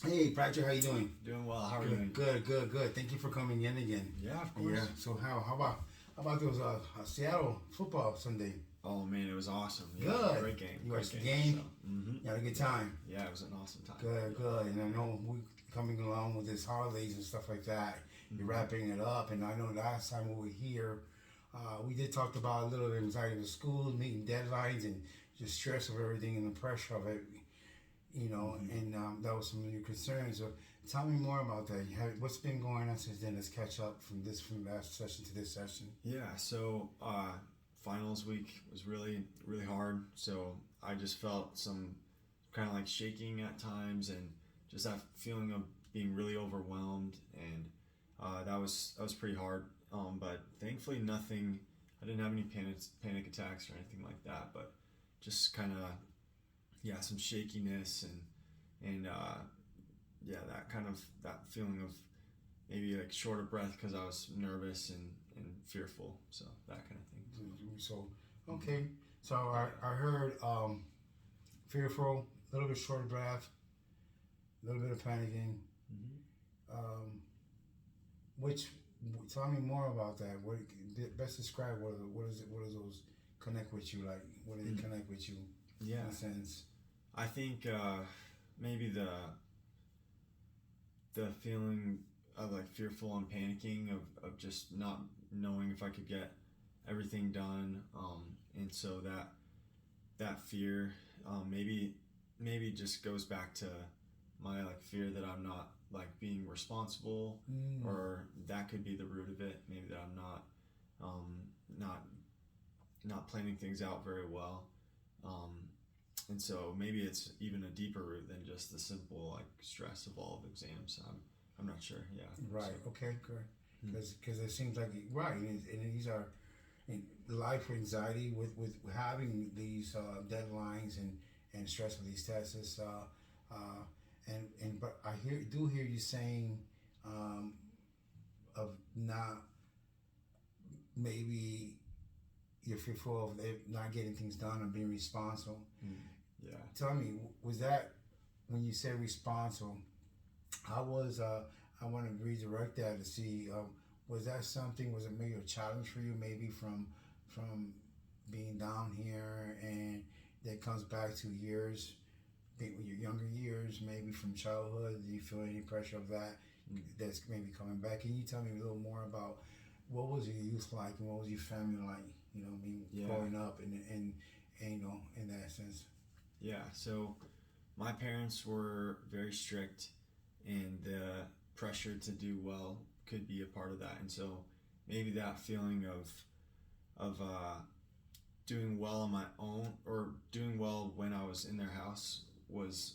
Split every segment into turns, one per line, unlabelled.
Hey, Patrick, how you doing?
Doing well. How are you
Good,
doing?
good, good, good. Thank you for coming in again.
Yeah, of course.
Yeah. So how about those Seattle football Sunday?
Oh man, it was awesome. Yeah,
Good.
great game.
You
Great
watched the
game.
game.
So,
You had a good time.
yeah, it was an awesome time.
Good, good. And I know we coming along with this holidays and stuff like that. You're
hmm
wrapping it up, and I know last time we were here, we did talk about a little bit of anxiety with school, meeting deadlines, and just stress of everything and the pressure of it.
hmm
And that was some of your concerns. So tell me more about that. What's been going on since then? Let's catch up from last session to this session.
Yeah. So, finals week was really hard. So I just felt some kind of like shaking at times, and just that feeling of being really overwhelmed, and that was pretty hard. But thankfully, nothing. I didn't have any panic attacks or anything like that. But just kind of some shakiness and yeah, that kind of that feeling of maybe like short of breath because I was nervous and fearful. So that kind of thing.
So,
hmm
okay. So I heard fearful, a little bit short of breath, a little bit of panicking.
hmm
Um, which tell me more about that. What best describe what is it? What does those connect with you like? What do they
mm
connect with you
Yeah,
in a sense?
I think maybe the feeling of like fearful and panicking of just not knowing if I could get everything done, and so that fear, maybe just goes back to my like fear that I'm not like being responsible,
Mm,
or that could be the root of it. Maybe that I'm um, not not planning things out very well, um, and so maybe it's even a deeper root than just the simple like stress of all of exams. I'm not sure. Yeah. So.
right. Okay. Correct.
hmm.
Because it seems like right, and these are in life anxiety with having these deadlines and stress of these tests is, and but I hear you saying um, of not maybe you're fearful of not getting things done or being responsible.
Mm. Yeah.
Tell me, was that when you said responsible? How was I want to redirect that to see was that something? Was it maybe a challenge for you? Maybe from being down here and that comes back to years, your younger years, maybe from childhood. Do you feel any pressure of that?
Mm.
That's maybe coming back. Can you tell me a little more about what was your youth like and what was your family like? Being
Yeah.
growing up and in that sense.
Yeah. So my parents were very strict, and the pressure to do well could be a part of that. And so maybe that feeling of doing well on my own, or doing well when I was in their house, was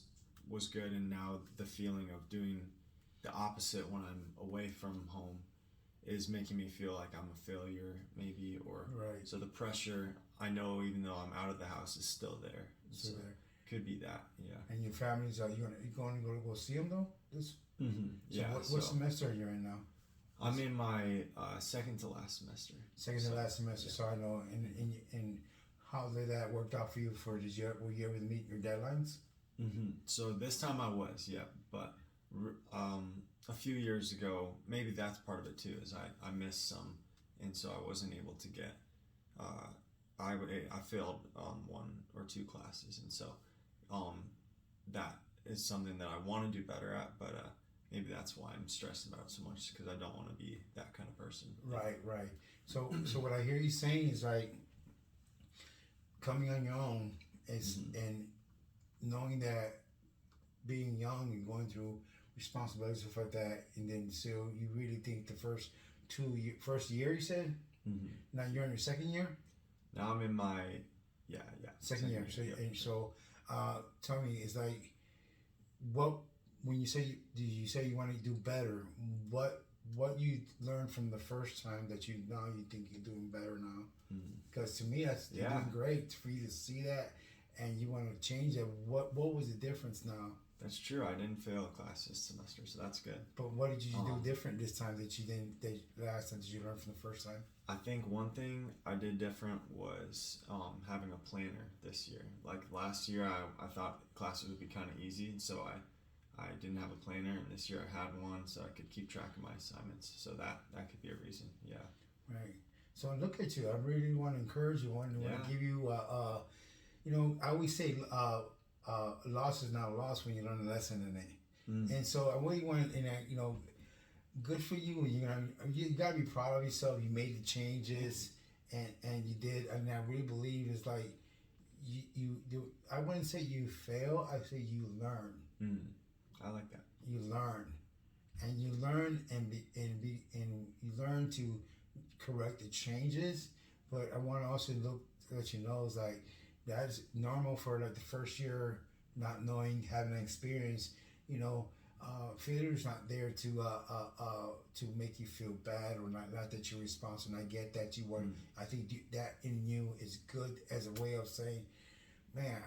good, and now the feeling of doing the opposite when I'm away from home is making me feel like I'm a failure, maybe, or
Right.
so the pressure I know, even though I'm out of the house, is still there.
So
So
there.
could be that, yeah.
And your families are you going to go see them though? This so
Yeah.
what
So
semester you're in now?
I'm in my second to last semester.
Second to
So
last semester.
yeah.
So I know. And how did that worked out for you? Did you were you able to meet your deadlines?
So this time I was, yeah, but a few years ago, maybe that's part of it too. Is I missed some, and so I wasn't able to get. Uh, I failed one or two classes, and so um, that is something that I want to do better at. But maybe that's why I'm stressed about it so much, because I don't want to be that kind of person. Yeah.
Right, right. So what I hear you saying is like coming on your own is
hmm
and knowing that being young and going through responsibilities stuff like that, and then so you really think the first year you said
hmm
now you're in your second year.
Now I'm in my
Second year. So
Yep.
and so, tell me, it's like what when you say do you say you want to do better? What what you learned from the first time that you think you're doing better now?
hmm
Because to me, that's you're
Yeah,
doing great for you to see that, and you want to change that. What was the difference now?
that's true. I didn't fail a class this semester, so that's good.
But what did you do
Um,
different this time that you didn't that last time? Did you learn from the first time?
I think one thing I did different was having a planner this year. Like last year, I thought classes would be kind of easy, and so I didn't have a planner, and this year I had one, so I could keep track of my assignments. So that could be a reason. Yeah.
Right. So look at you. I really want to encourage you. I want
Yeah.
to give you, I always say, loss is not a loss when you learn a lesson in it. And so I really want to, good for you. You got to be proud of yourself. You made the changes, and you did. And I really believe it's like you do. I wouldn't say you fail. I say you learn.
I like that.
You learn, and you learn and you learn to correct the changes. But I want to also let you know is like that's normal for like the first year, not knowing, having an experience. Failure is not there to make you feel bad or not that you're responsible. And I get that you weren't. I think that in you is good as a way of saying, man,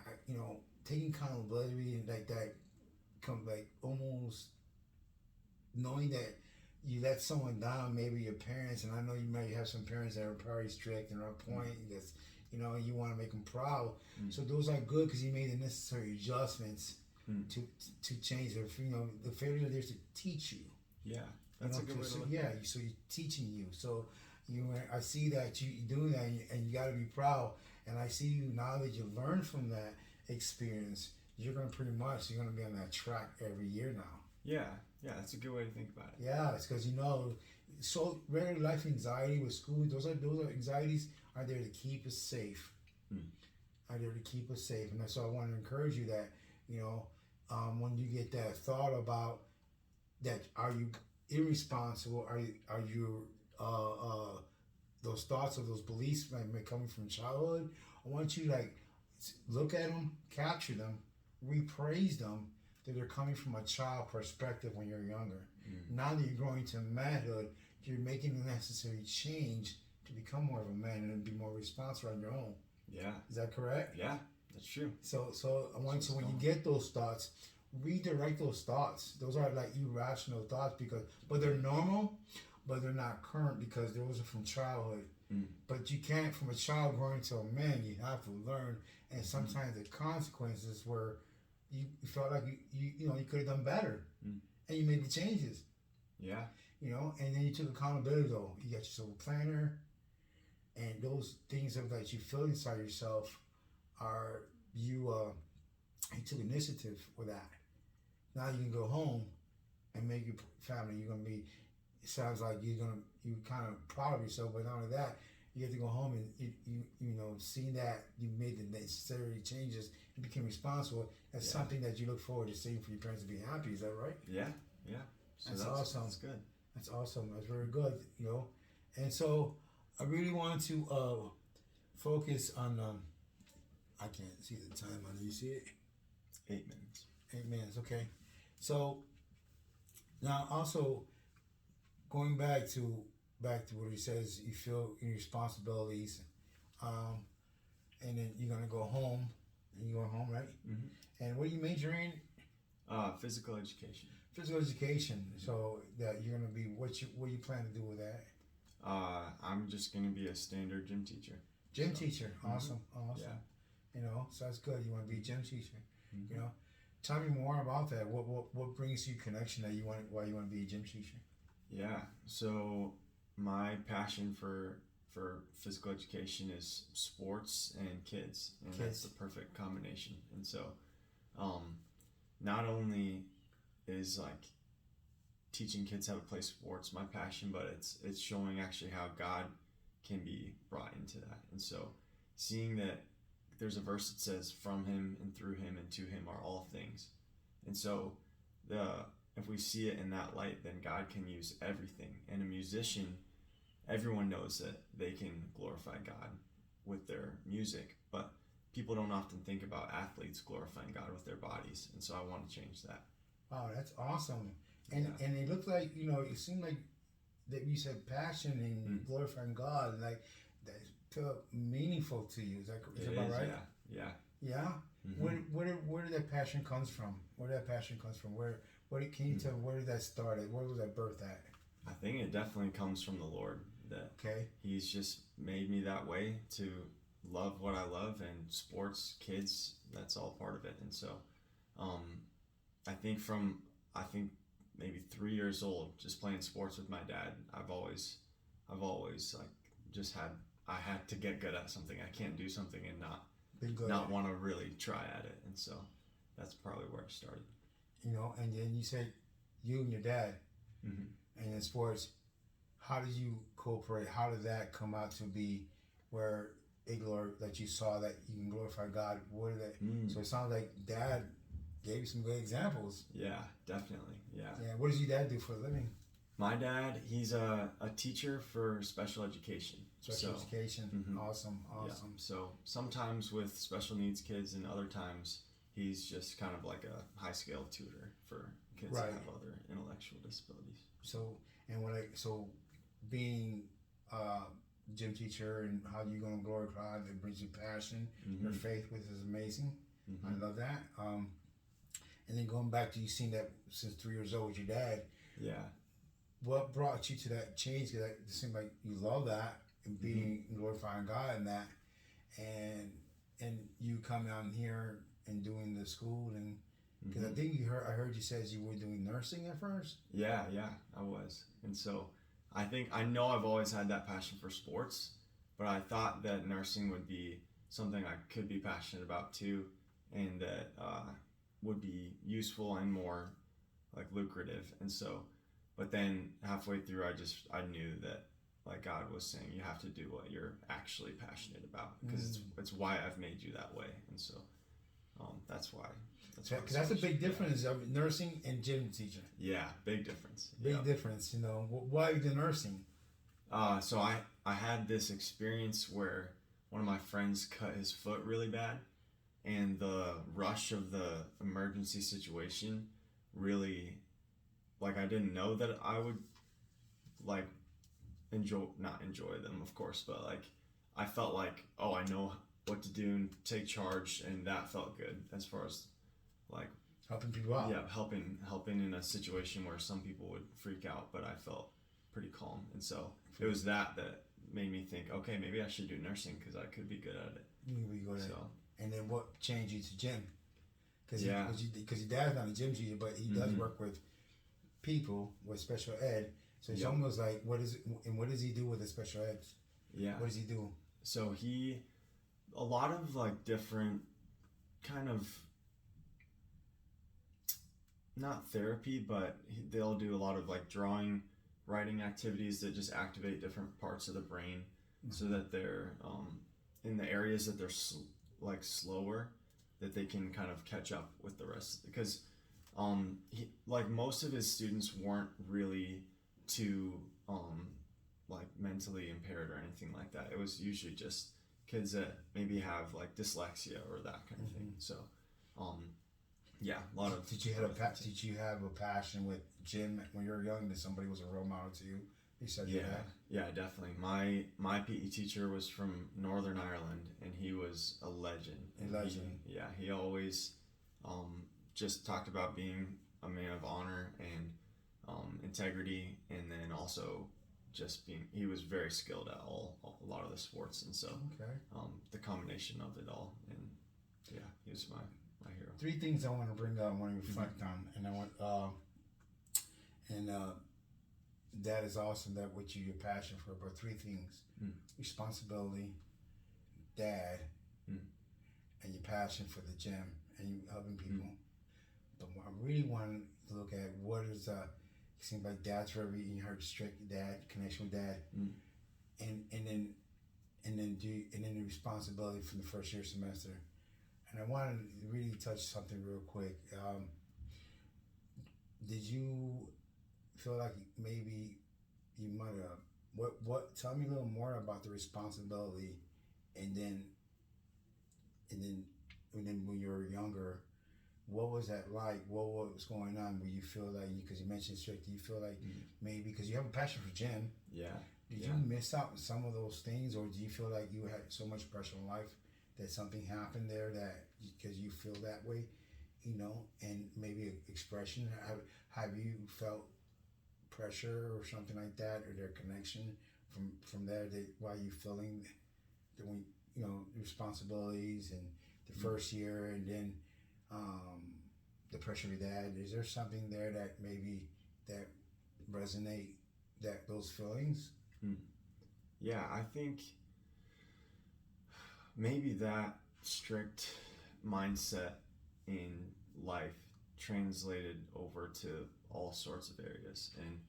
taking accountability and like that, come like almost knowing that you let someone down, maybe your parents, and I know you might have some parents that are probably strict and are a point that's, you want to make them proud. So those are good because you made the necessary adjustments to change it. The failure is there to teach you.
Yeah, that's a good way to look at it.
So you're teaching you. So I see that you doing that, and you got to be proud. And I see you now that you learned from that experience. You're going to be on that track every year now.
Yeah, that's a good way to think about it.
Yeah, it's because so regular life anxiety with school, those are anxieties are there to keep us safe. Are there to keep us safe, and so I want to encourage you that when you get that thought about that, are you irresponsible? Are you those thoughts or those beliefs coming from childhood? I want you to look at them, capture them, repraise them, that they're coming from a child perspective when you're younger. Now that you're growing to manhood, you're making the necessary change to become more of a man and be more responsible on your own.
Yeah.
Is that correct?
Yeah, that's true.
So I want you, when you get those thoughts, redirect those thoughts. Those are like irrational thoughts but they're normal, but they're not current because those are from childhood. But you can't, from a child growing to a man, you have to learn, and sometimes the consequences were you felt like you could have done better, and you made the changes.
Yeah.
And then you took accountability though. You got yourself a planner, and those things that you feel inside yourself are you took initiative with that. Now you can go home and make your family. You're gonna be. It sounds like you're kind of proud of yourself, but not only that, you have to go home and seeing that you made the necessary changes and became responsible. That's something that you look forward to seeing for your parents to be happy. Is that right?
Yeah. So
that's awesome.
That's good.
That's awesome. That's very good. And so I really want to focus on. I can't see the time on it. You see it?
8 minutes.
8 minutes. Okay. So now also going back to what he says, you feel your responsibilities, and then you're gonna go home. And you're going home, right? And what are you majoring in?
Physical education.
Physical education. So that you're gonna be what you plan to do with that?
I'm just gonna be a standard gym teacher.
Gym teacher. Awesome.
Yeah.
So that's good. You want to be a gym teacher. Tell me more about that. What brings you connection that why you want to be a gym teacher?
Yeah. So my passion for physical education is sports and kids, and that's the perfect combination. And so, not only is teaching kids how to play sports my passion, but it's showing actually how God can be brought into that. And so, seeing that there's a verse that says, "From Him and through Him and to Him are all things," and so if we see it in that light, then God can use everything. And a musician, everyone knows that they can glorify God with their music, but people don't often think about athletes glorifying God with their bodies, and so I want to change that.
Wow, that's awesome. And it looked like, it seemed like that you said passion and glorifying God, like that felt meaningful to you. Is that about right? Yeah. Where did that passion comes from? Where it came to? Where did that start at? Where was that birth at?
I think it definitely comes from the Lord. That He's just made me that way to love what I love, and sports, kids, that's all part of it. And so I think from I think maybe 3 years old, just playing sports with my dad, I've always like just had I had to get good at something. I can't do something and
Been good.
not want to really try at it, and so that's probably where it started.
You know, and then you said you and your dad,
Mm-hmm.
and in sports, how did you cooperate? How did that come out to be where that you saw that you can glorify God? What did that? So it sounds like Dad gave you some good examples.
Yeah, definitely. Yeah.
Yeah. What does your dad do for a living?
My dad, he's a teacher for special education.
Special education.
Mhm.
Awesome.
Yeah. So sometimes with special needs kids, and other times he's just kind of like a high scale tutor for kids
Right.
that have other intellectual disabilities.
So being gym teacher and how you gonna glorify God, it brings you passion, your faith, which is amazing. I love that. And then going back to you seeing that since 3 years old with your dad,
Yeah.
what brought you to that change? Because it seemed like you love that and being glorifying God in that, and you come down here and doing the school, and because I think I heard you says you were doing nursing at first.
Yeah, I was. And so I know I've always had that passion for sports, but I thought that nursing would be something I could be passionate about too, and that would be useful and more like lucrative. And so, but then halfway through, I knew that like God was saying you have to do what you're actually passionate about, because it's why I've made you that way. And so that's why.
Because that's a big difference of nursing and gym teaching.
Yeah, big difference.
Big difference, you know. Why the nursing?
So I had this experience where one of my friends cut his foot really bad, and the rush of the emergency situation really, like, I didn't know that I would like not enjoy them, of course, but like I felt like, oh, I know what to do and take charge, and that felt good as far as like
helping people out.
Yeah, helping in a situation where some people would freak out, but I felt pretty calm. And so it was that made me think, okay, maybe I should do nursing because I could be good at it.
And then what changed you to gym? Because
Yeah.
your dad's not a gym teacher, but he does work with people with special ed. So it's almost like, what does he do with the special ed?
Yeah.
What does he do?
So a lot of like different kind of, not therapy, but they'll do a lot of like drawing, writing activities that just activate different parts of the brain, so that they're in the areas that they're like slower, that they can kind of catch up with the rest. Because like most of his students weren't really too like mentally impaired or anything like that. It was usually just kids that maybe have like dyslexia or that kind of thing. So yeah, a lot of.
Did you have a passion with gym when you were young? That somebody was a role model to you? You said
Yeah, definitely. My PE teacher was from Northern Ireland, and he was a legend. He always just talked about being a man of honor and integrity, and then also just he was very skilled at a lot of the sports, and so the combination of it all, and yeah, he was my hero.
3 things I want to bring up, I want to reflect on, and I want that is awesome, that what your passion for, but 3 things: responsibility, dad, and your passion for the gym and you helping people. But I really want to look at what is it seems like dad's very, you heard strict dad, connection with dad, and then the responsibility from the first year semester. And I wanted to really touch something real quick. Did you feel like maybe you might have what? Tell me a little more about the responsibility, and then when you were younger, what was that like? What was going on? Where you feel like, because you mentioned strict, do you feel like maybe because you have a passion for gym?
Yeah.
Did you miss out on some of those things, or do you feel like you had so much pressure in life that something happened there that because you feel that way, you know, and maybe expression? Have you felt pressure or something like that, or their connection from there, that why you feeling that, when responsibilities and the first year, and then the pressure of your dad. Is there something there that maybe that resonate that those feelings?
Yeah, I think maybe that strict mindset in life translated over to all sorts of areas, and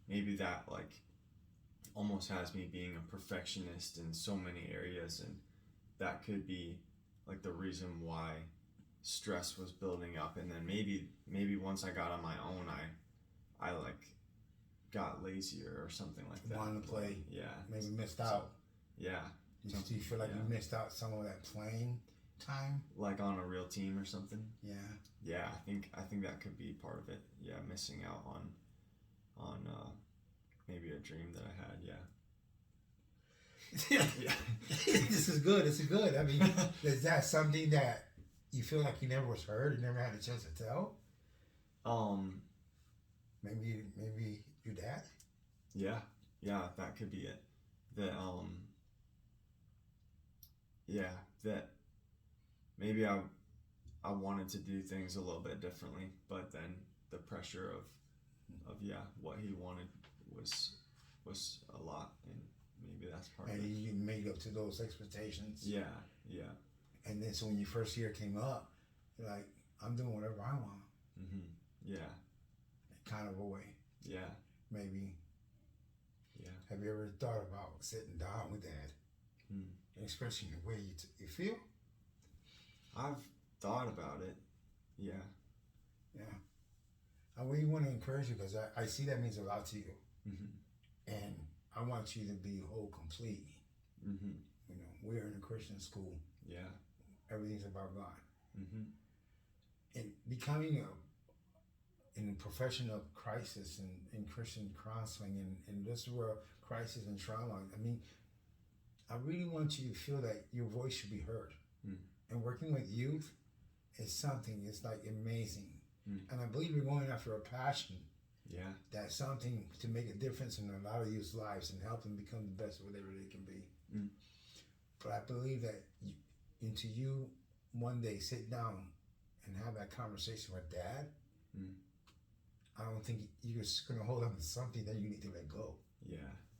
maybe that like almost has me being a perfectionist in so many areas, and that could be like the reason why stress was building up. And then maybe once I got on my own, I like got lazier or something like that.
Wanted to play.
Yeah.
Maybe missed out.
Yeah.
Do you feel like you missed out some of that playing time?
Like on a real team or something?
Yeah.
Yeah, I think that could be part of it. Yeah, missing out on maybe a dream that I had. Yeah.
Yeah. This is good. This is good. I mean, is that something that you feel like you never was heard and never had a chance to tell? Maybe your dad?
Yeah, that could be it. That that maybe I wanted to do things a little bit differently, but then the pressure of what he wanted was a lot, and maybe that's part of it.
And you made up to those expectations.
Yeah.
And then so when your first year came up, you're like, I'm doing whatever I want.
Yeah.
Kind of a way.
Yeah.
Maybe.
Yeah.
Have you ever thought about sitting down with Dad and expressing the way you feel?
I've thought about it. Yeah.
I really want to encourage you because I see that means a lot to you. And I want you to be whole, complete. You know, we're in a Christian school.
Yeah.
Everything's about God. And becoming in a profession of crisis and in Christian counseling and this world, crisis and trauma. I mean, I really want you to feel that your voice should be heard. And working with youth is something, it's like amazing. And I believe you're going after a passion.
Yeah.
That's something to make a difference in a lot of youth's lives and help them become the best whatever they can be. But I believe that until you one day sit down and have that conversation with Dad, I don't think you're just going to hold on to something that you need to let go.
Yeah.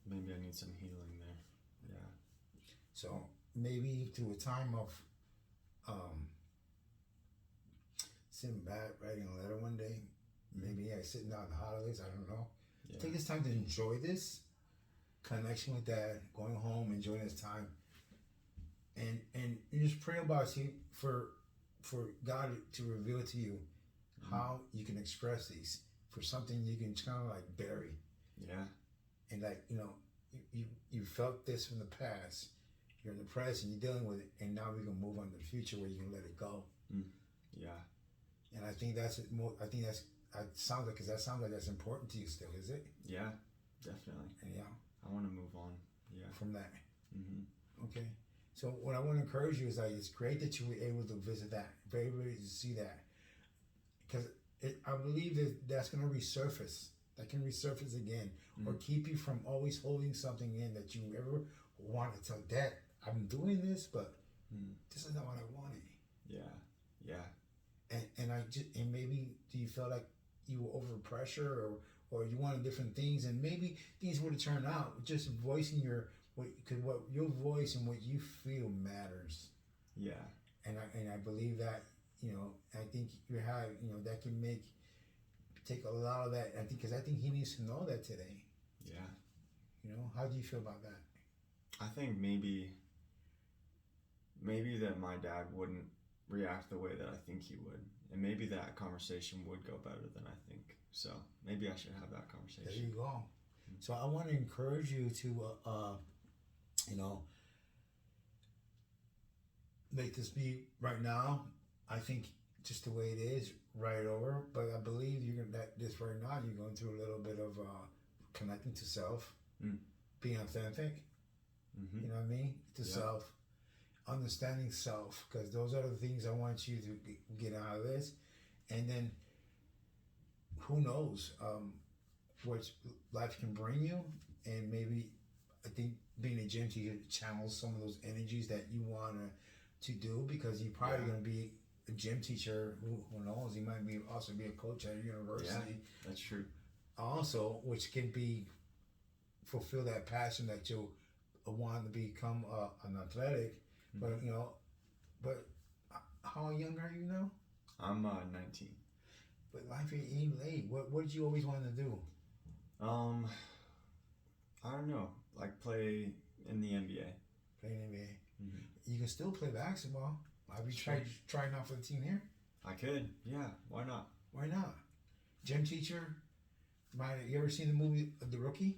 Maybe I need some healing there. Yeah.
So maybe through a time of sitting back, writing a letter one day, maybe sitting down the holidays, I don't know.
Yeah.
Take this time to enjoy this connection with Dad, going home, enjoying this time, and you just pray about you for God to reveal to you how you can express these for something you can kind of like bury.
Yeah.
And like, you know, you felt this from the past, you're in the present, you're dealing with it, and now we can move on to the future where you can let it go.
Yeah.
And I think that sounds like that's important to you still, is it?
Yeah, definitely.
Yeah.
I want to move on. Yeah.
From that. Okay. So what I want to encourage you is that it's great that you were able to visit that, very ready to see that, because I believe that's going to resurface. That can resurface again, or keep you from always holding something in that you ever want to tell Dad, I'm doing this, but this is not what I wanted.
Yeah.
And maybe do you feel like you were over pressure or you wanted different things, and maybe things would have turned out just voicing what your voice and what you feel matters.
Yeah.
And I believe that, you know, I think that can take a lot of that. I think he needs to know that today.
Yeah.
You know, how do you feel about that?
I think maybe that my dad wouldn't react the way that I think he would, and maybe that conversation would go better than I think. So maybe I should have that conversation.
There you go. So I want to encourage you to, make this be right now. I think just the way it is, right over. But I believe this right now, you're going through a little bit of connecting to self, being authentic. You know what I mean? To self, understanding self, because those are the things I want you to get out of this. And then, who knows what life can bring you, and maybe I think being a gym teacher channels some of those energies that you want to do, because you're probably going to be a gym teacher. Who knows? He might be also be a coach at a university.
That's true.
Also, which can be fulfill that passion that you want to become an athletic. But but how young are you now?
I'm 19.
But life ain't late. What did you always want to do?
I don't know. Like play in the NBA.
Play in the NBA.
Mm-hmm.
You can still play basketball. Have you trying out for the team here?
I could. Yeah. Why not?
Why not? Gym teacher. You ever seen the movie The Rookie?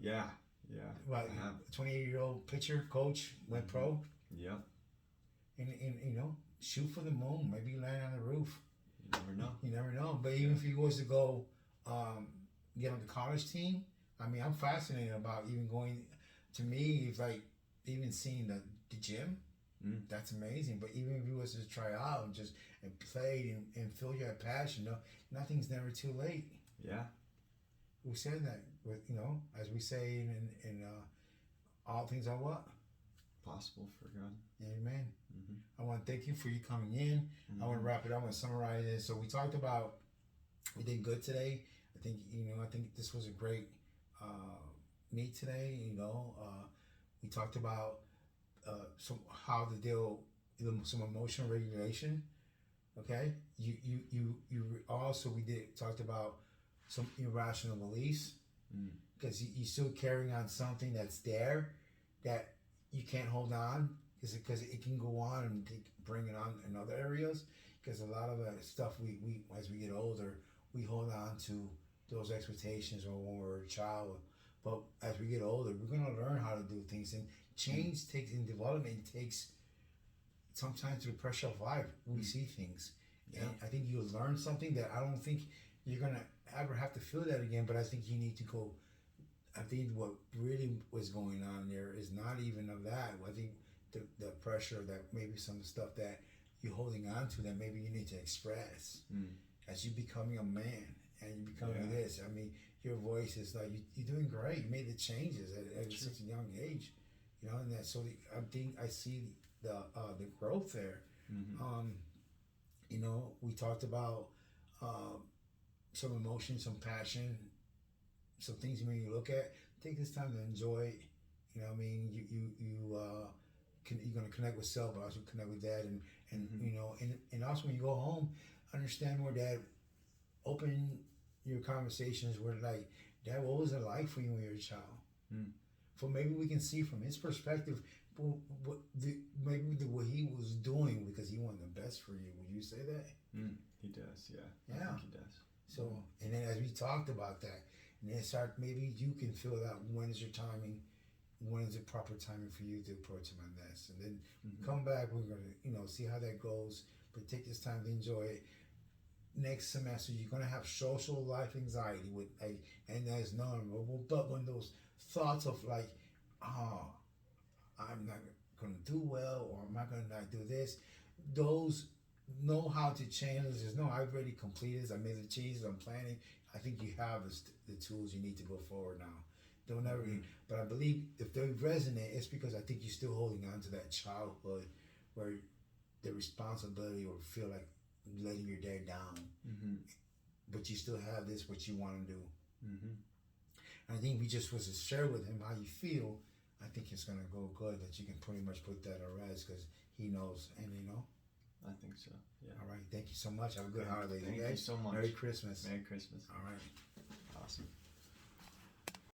Yeah.
Like 28-year-old pitcher coach went pro.
Yep.
And shoot for the moon. Maybe land on the roof.
You never know.
You never know. But even if he was to go get on the college team, I mean, I'm fascinated about even going. To me, it's like even seeing the gym. That's amazing. But even if he was to try out and played and feel your passion, nothing's never too late.
Yeah.
Who said that? With as we say in all things are what?
Possible for God.
Amen.
Mm-hmm.
I want to thank you for you coming in. I want to wrap it up. I want to summarize it. So we talked about, we did good today. I think this was a great meet today. We talked about how to deal with some emotional regulation. Okay. You also talked about some irrational beliefs because you're still carrying on something that's there that you can't hold on because it can go on and bring it on in other areas, because a lot of the stuff we as we get older, we hold on to those expectations when we're a child, but as we get older, we're going to learn how to do things, and change takes in development takes sometimes through the pressure of life. We see things, and I think you'll learn something that I don't think you're going to ever have to feel that again, but I think you need to go. I think what really was going on there is not even of that. I think the pressure that maybe some stuff that you're holding on to that maybe you need to express as you becoming a man and you becoming this. I mean, your voice is like you're doing great. You made the changes at such a young age, and that. So I think I see the growth there. We talked about some emotion, some passion, some things when you look at. Take this time to enjoy it. You're gonna connect with self, but also connect with dad, and also when you go home, understand more dad. Open your conversations where like, Dad, what was it like for you when you were a child? For maybe we can see from his perspective what he was doing because he wanted the best for you. Would you say that?
He does, yeah.
Yeah.
I think he does.
So, and then as we talked about that, and then maybe you can feel that when is your timing, when is the proper timing for you to approach him on this, and then come back. We're gonna, see how that goes. But take this time to enjoy it. Next semester, you're gonna have social life anxiety and that's normal. But when those thoughts of like, I'm not gonna do well, or am I gonna not do this, those know how to change. There's no, I've already completed this. I made the changes. I'm planning. I think you have the tools you need to go forward now. Don't ever. But I believe if they resonate, it's because I think you're still holding on to that childhood where the responsibility or feel like letting your dad down, but you still have this what you want to do. I think we just was to share with him how you feel. I think it's gonna go good. That you can pretty much put that at rest because he knows, and
I think so. Yeah.
All right. Thank you so much. Have a good holiday.
Thank you so much.
Merry Christmas.
Merry Christmas.
All right.
Awesome.